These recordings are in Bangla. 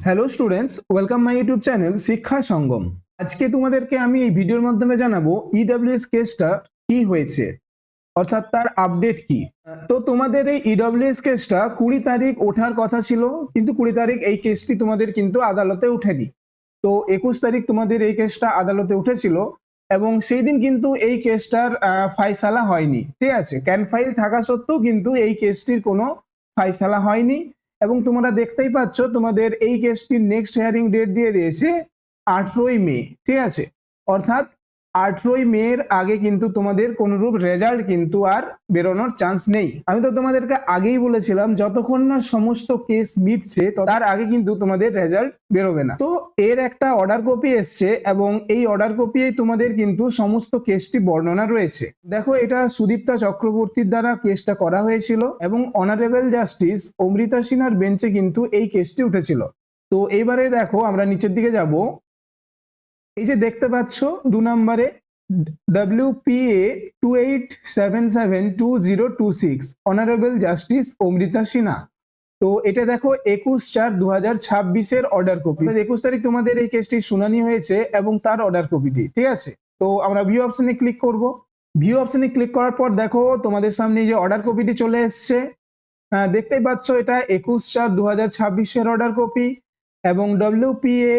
Hello students, welcome my YouTube channel শিক্ষা সঙ্গম। আজকে তোমাদেরকে আমি এই ভিডিওর মাধ্যমে জানাবো ইডব্লিউএস কেসটা কি হয়েছে, অর্থাৎ তার আপডেট কি। তো তোমাদের এই ইডব্লিউএস কেসটা 20 তারিখ ওঠার কথা ছিল, কিন্তু 20 তারিখ এই কেসটি তোমাদের কিন্তু আদালতে উঠেনি। তো 21 তারিখ তোমাদের এই কেসটা আদালতে উঠেছিল এবং সেই দিন কিন্তু এই কেসটার ফাইসালা হয়নি। ঠিক আছে, ক্যান ফাইল থাকা সত্ত্বেও কিন্তু এই কেসটির কোনো ফাইসালা হয়নি এবং তোমরা দেখতেই পাচ্ছ তোমাদের এই কেসটির নেক্সট হিয়ারিং ডেট দিয়ে দিয়েছে 18ই মে। ঠিক আছে, অর্থাৎ 18ই মের আগে কিন্তু তোমাদের কোনরূপ রেজাল্ট কিন্তু আর বেরোনোর চান্স নেই। আমি তো তোমাদেরকে আগেই বলেছিলাম যতক্ষণ না সমস্ত কেস মিটছে তার আগে কিন্তু তোমাদের রেজাল্ট বেরোবে না। তো এর একটা অর্ডার কপি এসছে এবং এই অর্ডার কপিয়ে তোমাদের কিন্তু সমস্ত কেসটি বর্ণনা রয়েছে। দেখো, এটা সুদীপ্তা চক্রবর্তীর দ্বারা কেসটা করা হয়েছিল এবং অনারেবল জাস্টিস অমৃতা সিনহার বেঞ্চে কিন্তু এই কেসটি উঠেছিল। তো এইবারে দেখো, আমরা নিচের দিকে যাব। এই যে দেখতে পাচ্ছ 2 নম্বরে WPA 28772026 honourable justice Amrita Sinha. তো এটা দেখো 21/4/2026 অর্ডার কপি। 21 তারিখ তোমাদের এই কেসটি শুনানি হয়েছে এবং তার অর্ডার কপিটি। ঠিক আছে, তো আমরা ভিউ অপশনে ক্লিক করব। ভিউ অপশনে ক্লিক করার পর দেখো তোমাদের সামনে যে অর্ডার কপিটি চলে এসছে। হ্যাঁ, দেখতেই পাচ্ছ এটা 21/4/2026 অর্ডার কপি এবং WPA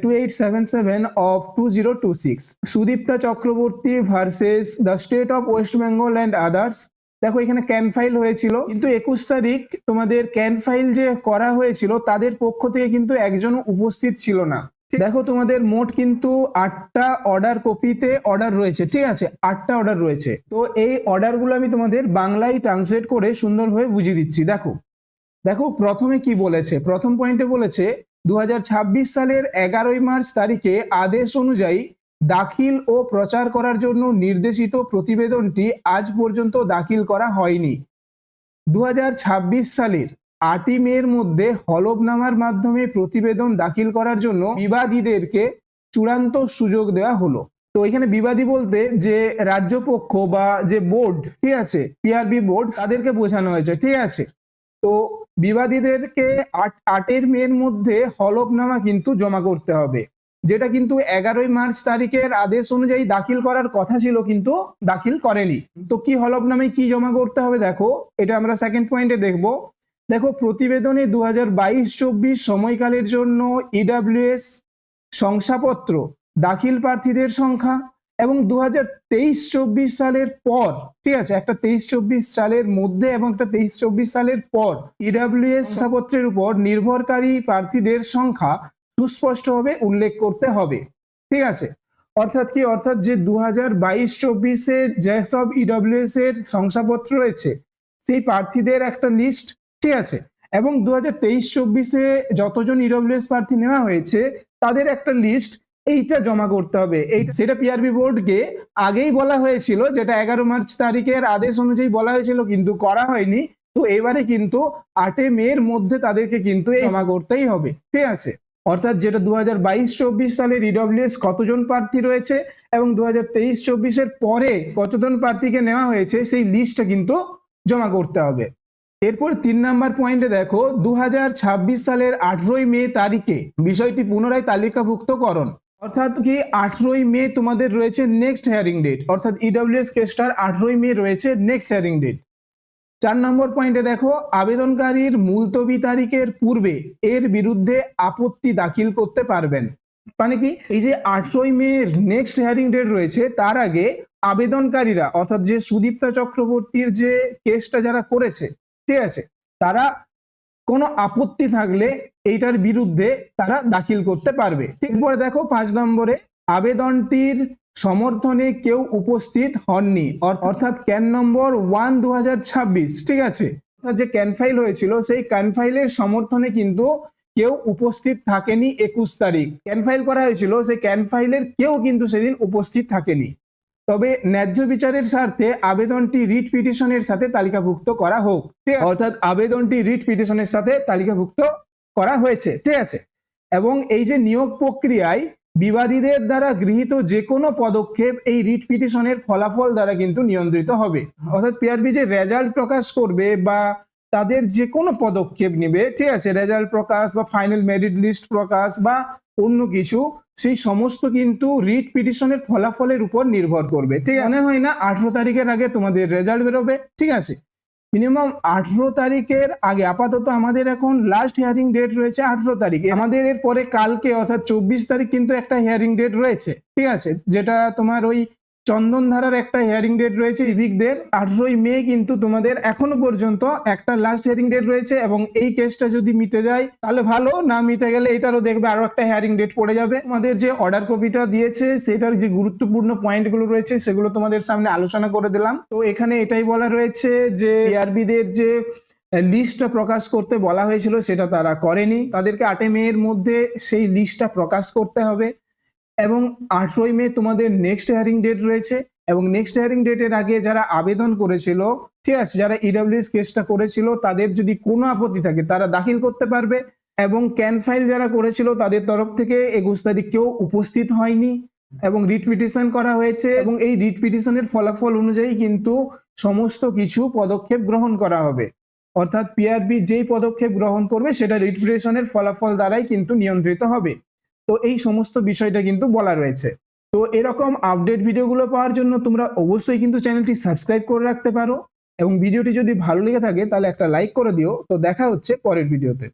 2877 of 2026 Sudipta Chakraborty versus the state of West Bengal and others. দেখো, এখানে ক্যান ফাইল হয়েছিল, কিন্তু 21 তারিখ তোমাদের ক্যান ফাইল যে করা হয়েছিল তাদের পক্ষ থেকে কিন্তু একজনও উপস্থিত ছিল না। দেখো, তোমাদের মোট কিন্তু 8টা অর্ডার কপিতে অর্ডার রয়েছে। ঠিক আছে, 8টা অর্ডার রয়েছে। তো এই অর্ডারগুলো আমি তোমাদের বাংলায় ট্রান্সলেট করে সুন্দরভাবে বুঝিয়ে দিচ্ছি। দেখো দেখো প্রথমে কি বলেছে। প্রথম পয়েন্টে বলেছে 2026 সালের 11ই মার্চ তারিখে আদেশ অনুযায়ী দাখিল ও প্রচার করার জন্য নির্দেশিত প্রতিবেদনটি আজ পর্যন্ত দাখিল করা হয়নি। 2026 সালের 8ই মের মধ্যে হলফনামার মাধ্যমে প্রতিবেদন দাখিল করার জন্য বিবাদীদেরকে চূড়ান্ত সুযোগ দেওয়া হলো। তো এখানে বিবাদী বলতে যে রাজ্যপক্ষ বা যে বোর্ড, ঠিক আছে, পিআরবি বোর্ড, তাদেরকে বোঝানো হয়েছে। ঠিক আছে, তো বিবাদীদেরকে 8 মের মধ্যে হলফনামা কিন্তু জমা করতে হবে, যেটা কিন্তু 11ই মার্চ তারিখের আদেশ অনুযায়ী দাখিল করার কথা ছিল, কিন্তু দাখিল করেনি। তো কি হলফনামায় কি জমা করতে হবে দেখো, এটা আমরা সেকেন্ড পয়েন্টে দেখব। দেখো, প্রতিবেদনে 2022-24 সময়কালের জন্য ইডব্লিউএস শংসাপত্র দাখিল প্রার্থীদের সংখ্যা এবং 2023-24 সালের পর, ঠিক আছে, একটা 23-24 সালের মধ্যে এবং একটা 23-24 সালের পর ইডব্লিউএস শংসাপত্রের উপর নির্ভরকারী প্রার্থীদের সংখ্যা সুস্পষ্টভাবে উল্লেখ করতে হবে। ঠিক আছে, অর্থাৎ কি, অর্থাৎ যে 2022-24-এ যেসব ইডব্লিউএস এর শংসাপত্র রয়েছে সেই প্রার্থীদের একটা লিস্ট, ঠিক আছে, এবং 2023-24-এ যতজন ইডব্লিউএস প্রার্থী নেওয়া হয়েছে তাদের একটা লিস্ট, এইটা জমা করতে হবে। সেটা পিআরবি বোর্ডকে আগেই বলা হয়েছিল, যেটা 11 মার্চ তারিখের আদেশ অনুযায়ী বলা হয়েছিল, কিন্তু করা হয়নি। তো এবারে কিন্তু 8 মের মধ্যে তাদেরকে কিন্তু জমা করতেই হবে। ঠিক আছে, অর্থাৎ যেটা 2022-24 সালের ইডব্লিউএস কতজন প্রার্থী রয়েছে এবং 2023-24-এর পরে কতজন প্রার্থীকে নেওয়া হয়েছে সেই লিস্টটা কিন্তু জমা করতে হবে। এরপর 3 নাম্বার পয়েন্টে দেখো, 2026 সালের 18ই মে তারিখে বিষয়টি পুনরায় তালিকাভুক্তকরণ, অর্থাৎ কি 18ই মে তোমাদের রয়েছে নেক্সট হিয়ারিং ডেট, অর্থাৎ ইডব্লিউএস কেসটার 18ই মে রয়েছে নেক্সট হিয়ারিং ডেট। 4 নম্বর পয়েন্টে দেখো, আবেদনকারীর মুলতবি তারিখের পূর্বে এর বিরুদ্ধে আপত্তি দাখিল করতে পারবেন। মানে কি, এই যে 18ই মে নেক্সট হিয়ারিং ডেট রয়েছে তার আগে আবেদনকারীরা, অর্থাৎ যে সুদীপ্তা চক্রবর্তীর যে কেসটা যারা করেছে, ঠিক আছে, তারা কোনো আপত্তি থাকলে এইটার বিরুদ্ধে তারা দাখিল করতে পারবে। এরপরে দেখো 5 নম্বরে, আবেদনটির সমর্থনে কেউ উপস্থিত হননি, অর্থাৎ ক্যান নম্বর 1/2026, ঠিক আছে, অর্থাৎ যে ক্যান ফাইল হয়েছিল সেই ক্যান ফাইলের সমর্থনে কিন্তু কেউ উপস্থিত থাকেনি। 21 তারিখ ক্যান ফাইল করা হয়েছিল, সেই ক্যান ফাইলের কেউ কিন্তু সেদিন উপস্থিত থাকেনি। তবে ন্যায্য বিচারের স্বার্থে আবেদনটি রিট পিটিশনের সাথে তালিকাভুক্ত করা হোক। অর্থাৎ আবেদনটি রিট পিটিশনের সাথে তালিকাভুক্ত করা হয়েছে। ঠিক আছে, এবং এই যে নিয়োগ প্রক্রিয়ায় বিবাদীদের দ্বারা গৃহীত যে কোনো পদক্ষেপ এই রিট পিটিশনের ফলাফল দ্বারা কিন্তু নিয়ন্ত্রিত হবে। অর্থাৎ পিআরবি যে রেজাল্ট প্রকাশ করবে বা তাদের যে কোনো পদক্ষেপ নিবে, ঠিক আছে, রেজাল্ট প্রকাশ বা ফাইনাল মেরিট লিস্ট প্রকাশ বা অন্য কিছু, সেই সমস্ত কিন্তু রিট পিটিশনের ফলাফলের উপর নির্ভর করবে। ঠিক মনে হয় না 18 তারিখের আগে তোমাদের রেজাল্ট বেরোবে, ঠিক আছে, মিনিমাম 18 তারিখের আগে। আপাতত আমাদের এখন লাস্ট হিয়ারিং ডেট রয়েছে 18 তারিখে, আমাদের এর পরে কালকে অর্থাৎ 24 তারিখ কিন্তু একটা হিয়ারিং ডেট রয়েছে, ঠিক আছে, যেটা তোমার ওই চন্দনধারার একটা হিয়ারিং ডেট রয়েছে সিভিকদের 18 মে, কিন্তু তোমাদের এখনো পর্যন্ত একটা লাস্ট হিয়ারিং ডেট রয়েছে। এবং এই কেসটা যদি মিটে যায় তাহলে ভালো, না মিটে গেলে এটারও দেখবে আরো একটা হিয়ারিং ডেট পড়ে যাবে। আমাদের যে অর্ডার কপিটা দিয়েছে সেটার যে গুরুত্বপূর্ণ পয়েন্টগুলো রয়েছে সেগুলো তোমাদের সামনে আলোচনা করে দিলাম। তো এখানে এটাই বলা রয়েছে যে পিআরবিদের যে লিস্টটা প্রকাশ করতে বলা হয়েছিল সেটা তারা করেনি, তাদেরকে 8 মে এর মধ্যে সেই লিস্টটা প্রকাশ করতে হবে। এবং 18 মে তোমাদের নেক্সট হিয়ারিং ডেট রয়েছে, এবং নেক্সট হিয়ারিং ডেটের আগে যারা আবেদন করেছিল, ঠিক আছে, যারা ইডব্লিউএস কেসটা করেছিল তাদের যদি কোনো আপত্তি থাকে তারা দাখিল করতে পারবে। এবং ক্যান ফাইল যারা করেছিল তাদের তরফ থেকে 21 তারিখ কেউ উপস্থিত হয়নি এবং রিট পিটিশন করা হয়েছে, এবং এই রিট পিটিশনের ফলাফল অনুযায়ী কিন্তু সমস্ত কিছু পদক্ষেপ গ্রহণ করা হবে। অর্থাৎ পিআরবি যেই পদক্ষেপ গ্রহণ করবে সেটা রিট পিটিশনের ফলাফল দ্বারাই কিন্তু নিয়ন্ত্রিত হবে। তো এই সমস্ত বিষয়টা কিন্তু বলা রয়েছে। তো এরকম আপডেট ভিডিওগুলো পাওয়ার জন্য তোমরা অবশ্যই কিন্তু চ্যানেলটি সাবস্ক্রাইব করে রাখতে পারো, এবং ভিডিওটি যদি ভালো লেগে থাকে তাহলে একটা লাইক করে দিও। তো দেখা হচ্ছে পরের ভিডিওতে।